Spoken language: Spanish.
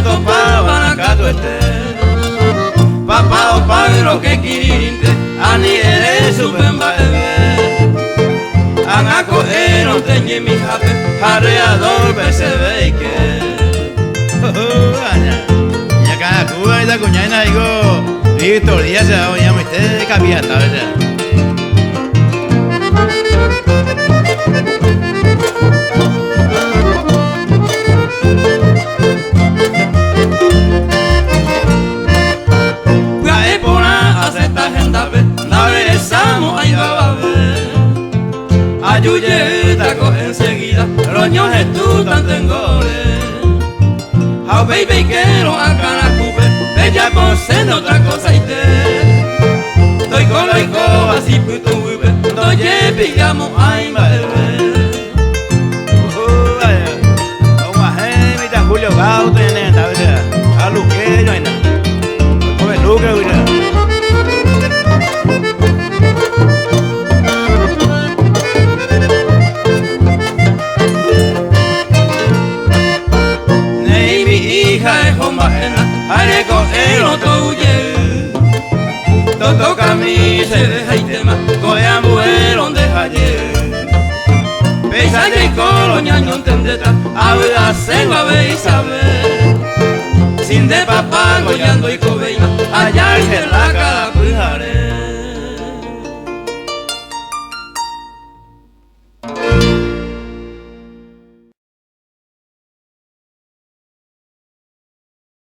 topaban acá tu este. Papá o padre que quirinte, ani eres su bemba Angaco no tenye mi jape, arreador perseveike. Ya cada cuba y la cuñaina digo, Víctor Díaz se va a llamar usted de capiata, ¿verdad? Ayuyeta coge enseguida, roños estutan tengole. How baby quiero a cana cupe, bella por ser otra cosa y te. Estoy con la icoba así puto huipe, doye pillamos ay bebé. Como a Gemita Julio Gauto en esta, ¿verdad? A Luqueño en esta. Como el Luque, ¿verdad? Areco el otro huye, todo camino se deja y tema, coyan bueron de ayer. Pesa que colonia no entendeta, habla se va a ver y saber. Sin de papá goyando y cobeina, allá el